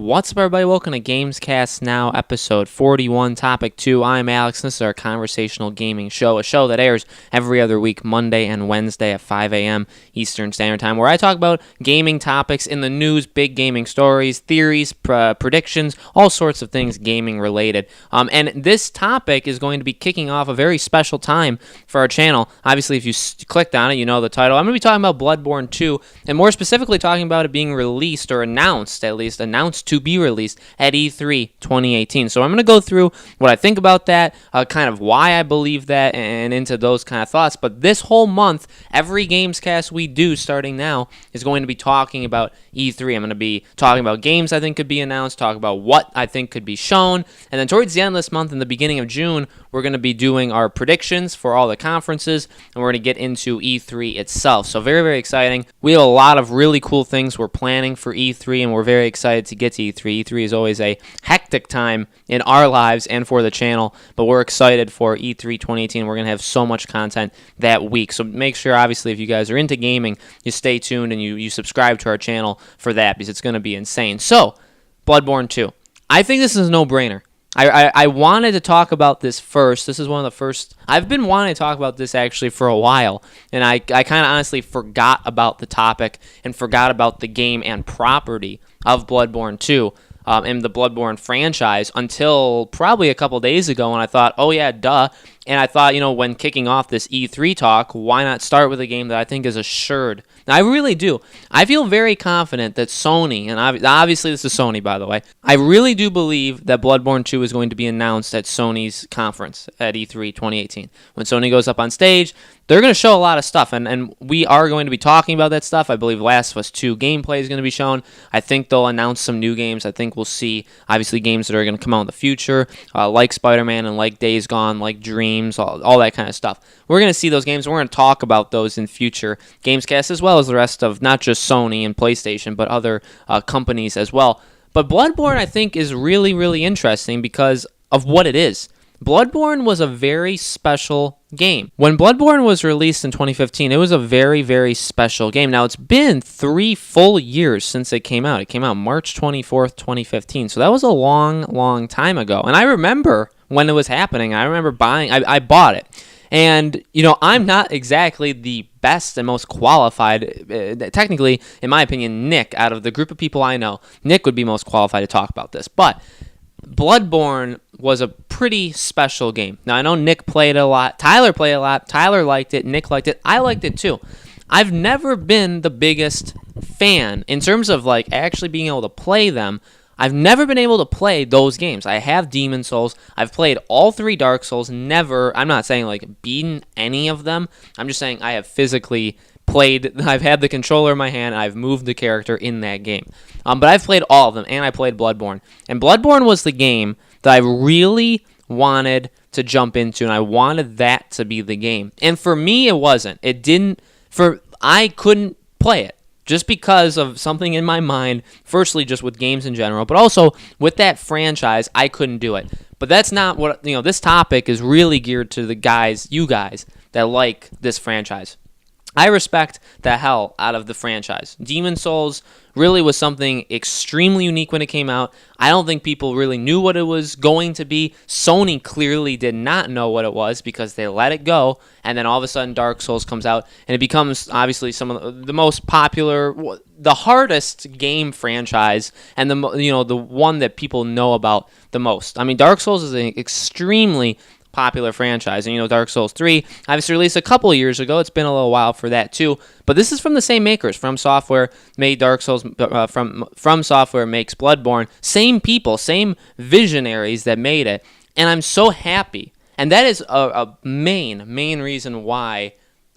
What's up, everybody? Welcome to Gamescast Now, episode 41, topic 2. I'm Alex, and this is our conversational gaming show, a show that airs every other week, Monday and Wednesday at 5 a.m. Eastern Standard Time, where I talk about gaming topics in the news, big gaming stories, theories, predictions, all sorts of things gaming related. And this topic is going to be kicking off a very special time for our channel. Obviously, if you clicked on it, you know the title. I'm going to be talking about Bloodborne 2, and more specifically talking about it being released, or announced to be released at E3 2018. So I'm going to go through what I think about that, kind of why I believe that, and into those kind of thoughts. But this whole month, every Gamescast we do starting now is going to be talking about E3. I'm going to be talking about games I think could be announced, talk about what I think could be shown, and then towards the end of this month, in the beginning of June, we're going to be doing our predictions for all the conferences, and we're going to get into E3 itself. So very, very exciting. We have a lot of really cool things we're planning for E3, and we're very excited to get to E3. E3 is always a hectic time in our lives and for the channel, but we're excited for E3 2018. We're going to have so much content that week. So make sure, obviously, if you guys are into gaming, you stay tuned and you subscribe to our channel for that, because it's going to be insane. So, Bloodborne 2. I think this is a no-brainer. I wanted to talk about this first. This is one of the first. I've been wanting to talk about this actually for a while, and I kind of honestly forgot about the topic and forgot about the game and property of Bloodborne 2 and the Bloodborne franchise until probably a couple days ago when I thought, oh yeah, duh. And I thought, when kicking off this E3 talk, why not start with a game that I think is assured? Now, I really do. I feel very confident that Sony, and obviously this is Sony, by the way, I really do believe that Bloodborne 2 is going to be announced at Sony's conference at E3 2018. When Sony goes up on stage, they're going to show a lot of stuff, and we are going to be talking about that stuff. I believe Last of Us 2 gameplay is going to be shown. I think they'll announce some new games. I think we'll see, obviously, games that are going to come out in the future, like Spider-Man and like Days Gone, like Dreams, all that kind of stuff. We're going to see those games, and we're going to talk about those in future Gamescasts, as well as the rest of not just Sony and PlayStation, but other companies as well. But Bloodborne, I think, is really, really interesting because of what it is. Bloodborne was a very special game. When Bloodborne was released in 2015, it was a very, very special game. Now, it's been 3 full years since it came out. It came out March 24th, 2015. So that was a long, long time ago. And I remember when it was happening. I remember I bought it. And, I'm not exactly the best and most qualified. Technically, in my opinion, Nick, out of the group of people I know, Nick would be most qualified to talk about this. But Bloodborne was a pretty special game. Now, I know Nick played it a lot. Tyler played it a lot. Tyler liked it. Nick liked it. I liked it too. I've never been the biggest fan in terms of actually being able to play them. I've never been able to play those games. I have Demon Souls. I've played all 3 Dark Souls. Never, I'm not saying beaten any of them. I'm just saying I have physically played. I've had the controller in my hand. I've moved the character in that game. But I've played all of them, and I played Bloodborne. And Bloodborne was the game that I really wanted to jump into, and I wanted that to be the game. And for me, it wasn't. I couldn't play it. Just because of something in my mind, firstly, just with games in general, but also with that franchise, I couldn't do it. But that's not what, this topic is really geared to you guys that like this franchise. I respect the hell out of the franchise. Demon Souls really was something extremely unique when it came out. I don't think people really knew what it was going to be. Sony clearly did not know what it was because they let it go, and then all of a sudden Dark Souls comes out, and it becomes obviously some of the most popular, the hardest game franchise, and the one that people know about the most. I mean, Dark Souls is an extremely popular franchise, and Dark Souls 3 obviously released a couple of years ago. It's been a little while for that too, but this is from the same makers. From Software made Dark Souls. From Software makes Bloodborne. Same people, same visionaries that made it, and I'm so happy. And that is a main reason why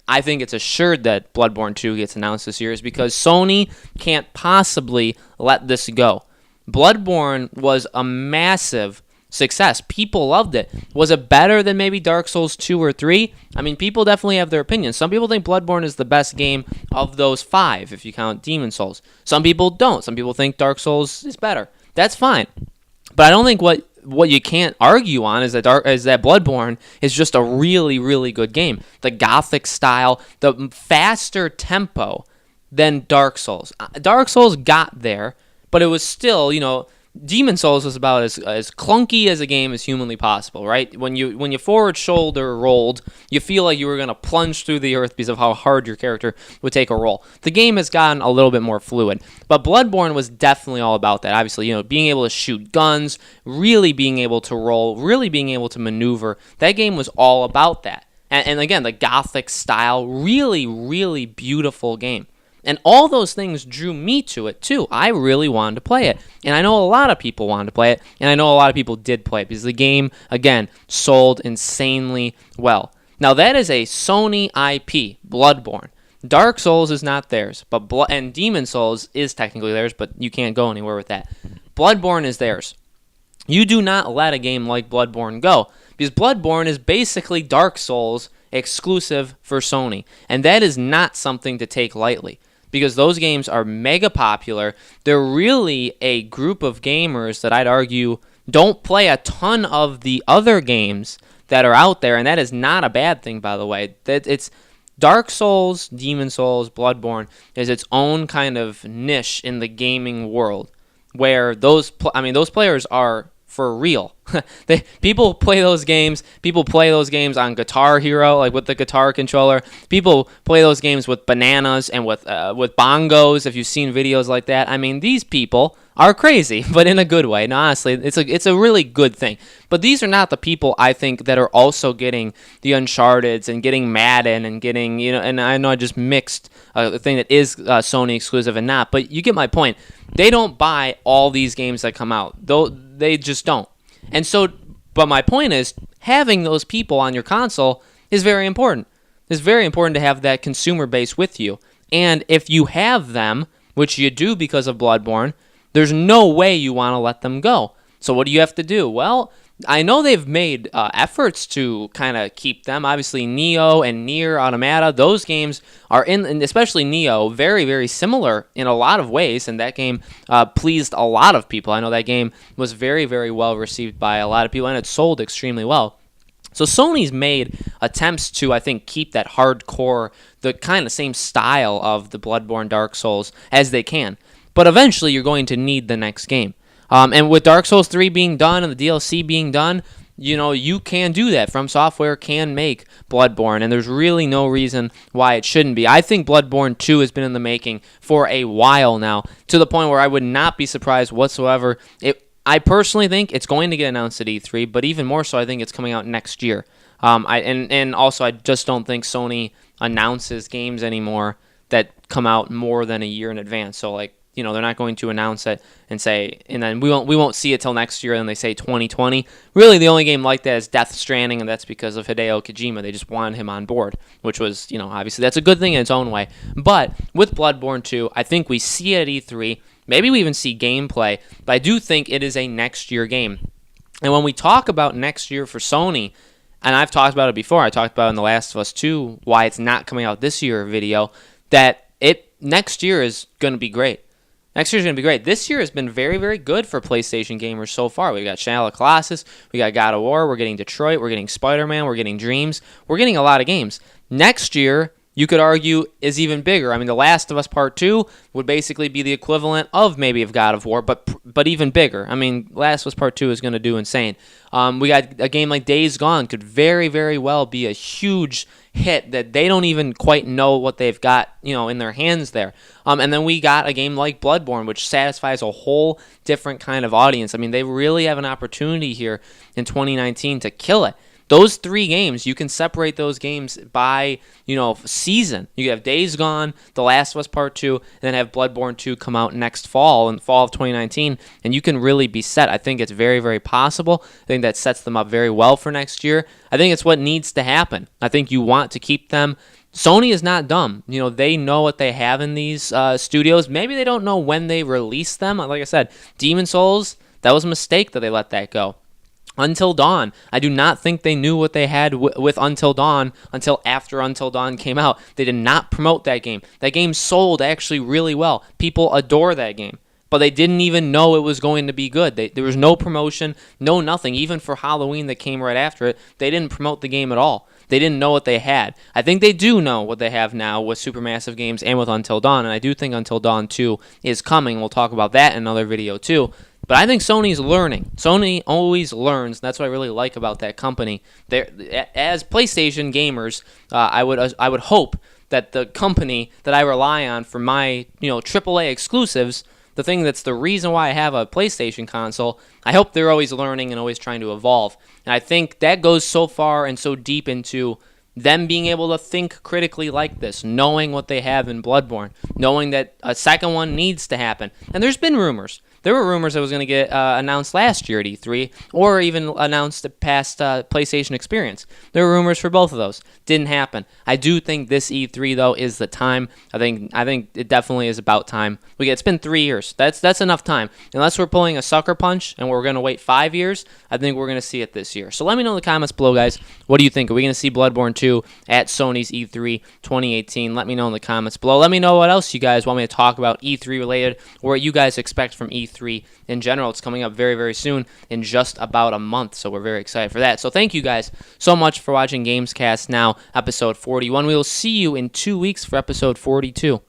I think it's assured that Bloodborne 2 gets announced this year, is because Sony can't possibly let this go. Bloodborne was a massive success. People loved it. Was it better than maybe Dark Souls 2 or 3? I mean, people definitely have their opinions. Some people think Bloodborne is the best game of those 5, if you count Demon Souls. Some people don't. Some people think Dark Souls is better. That's fine. But I don't think what you can't argue on is that Bloodborne is just a really, really good game. The gothic style, the faster tempo than Dark Souls. Dark Souls got there, but it was still, Demon Souls was about as clunky as a game as humanly possible, right? When you forward shoulder rolled, you feel like you were going to plunge through the earth because of how hard your character would take a roll. The game has gotten a little bit more fluid, but Bloodborne was definitely all about that. Obviously, being able to shoot guns, really being able to roll, really being able to maneuver. That game was all about that. And again, the gothic style, really, really beautiful game. And all those things drew me to it, too. I really wanted to play it. And I know a lot of people wanted to play it. And I know a lot of people did play it because the game, again, sold insanely well. Now, that is a Sony IP, Bloodborne. Dark Souls is not theirs. And Demon Souls is technically theirs, but you can't go anywhere with that. Bloodborne is theirs. You do not let a game like Bloodborne go, because Bloodborne is basically Dark Souls exclusive for Sony. And that is not something to take lightly, because those games are mega popular. They're really a group of gamers that I'd argue don't play a ton of the other games that are out there, and that is not a bad thing, by the way. It's Dark Souls, Demon Souls, Bloodborne is its own kind of niche in the gaming world, where those players are for real. People play those games. People play those games on Guitar Hero, like with the guitar controller. People play those games with bananas and with bongos. If you've seen videos like that, these people are crazy, but in a good way. And honestly, it's a really good thing. But these are not the people, I think, that are also getting the Uncharted's and getting Madden and getting, and I know I just mixed a thing that is Sony exclusive and not, but you get my point. They don't buy all these games that come out. Though they just don't. And so, but my point is, having those people on your console is very important. It's very important to have that consumer base with you. And if you have them, which you do because of Bloodborne, there's no way you want to let them go. So what do you have to do? Well, I know they've made efforts to kind of keep them. Obviously, Neo and Nier Automata, those games are and especially Neo, very, very similar in a lot of ways, and that game pleased a lot of people. I know that game was very, very well received by a lot of people, and it sold extremely well. So Sony's made attempts to, I think, keep that hardcore, the kind of same style of the Bloodborne Dark Souls as they can. But eventually, you're going to need the next game. And with Dark Souls 3 being done and the DLC being done, you can do that. From Software can make Bloodborne, and there's really no reason why it shouldn't be. I think Bloodborne 2 has been in the making for a while now, to the point where I would not be surprised whatsoever. I personally think it's going to get announced at E3, but even more so, I think it's coming out next year. Also, I just don't think Sony announces games anymore that come out more than a year in advance. So, they're not going to announce it and say, and then we won't see it till next year, and they say 2020. Really, the only game like that is Death Stranding, and that's because of Hideo Kojima. They just wanted him on board, which was, obviously that's a good thing in its own way. But with Bloodborne 2, I think we see it at E3. Maybe we even see gameplay, but I do think it is a next year game. And when we talk about next year for Sony, and I've talked about it before, I talked about in The Last of Us 2, why it's not coming out this year video, that next year is going to be great. Next year's going to be great. This year has been very, very good for PlayStation gamers so far. We got Shadow of the Colossus, we got God of War, we're getting Detroit, we're getting Spider-Man, we're getting Dreams. We're getting a lot of games. Next year, you could argue, is even bigger. The Last of Us Part 2 would basically be the equivalent of God of War, but even bigger. Last of Us Part 2 is going to do insane. We got a game like Days Gone could very, very well be a huge hit that they don't even quite know what they've got, in their hands there. And then we got a game like Bloodborne, which satisfies a whole different kind of audience. They really have an opportunity here in 2019 to kill it. Those three games, you can separate those games by, season. You have Days Gone, The Last of Us Part 2, and then have Bloodborne 2 come out next fall, in fall of 2019, and you can really be set. I think it's very, very possible. I think that sets them up very well for next year. I think it's what needs to happen. I think you want to keep them. Sony is not dumb. They know what they have in these studios. Maybe they don't know when they release them. Like I said, Demon Souls, that was a mistake that they let that go. Until Dawn, I do not think they knew what they had with Until Dawn until after Until Dawn came out. They did not promote that game. That game sold actually really well. People adore that game. But they didn't even know it was going to be good. There was no promotion, no nothing. Even for Halloween that came right after it, they didn't promote the game at all. They didn't know what they had. I think they do know what they have now with Supermassive Games and with Until Dawn, and I do think Until Dawn 2 is coming. We'll talk about that in another video too. But I think Sony's learning. Sony always learns. That's what I really like about that company. As PlayStation gamers, I would hope that the company that I rely on for my AAA exclusives, the thing that's the reason why I have a PlayStation console, I hope they're always learning and always trying to evolve. And I think that goes so far and so deep into them being able to think critically like this, knowing what they have in Bloodborne, knowing that a second one needs to happen. And there's been rumors. There were rumors that was going to get announced last year at E3, or even announced past PlayStation Experience. There were rumors for both of those. Didn't happen. I do think this E3 though is the time. I think it definitely is about time. It's been 3 years. That's enough time. Unless we're pulling a sucker punch and we're going to wait 5 years, I think we're going to see it this year. So let me know in the comments below, guys. What do you think? Are we going to see Bloodborne 2 at Sony's E3 2018? Let me know in the comments below. Let me know what else you guys want me to talk about E3 related, or what you guys expect from E3 in general. It's coming up very, very soon in just about a month, so we're very excited for that. So thank you guys so much for watching Gamescast Now, episode 41. We will see you in 2 weeks for episode 42.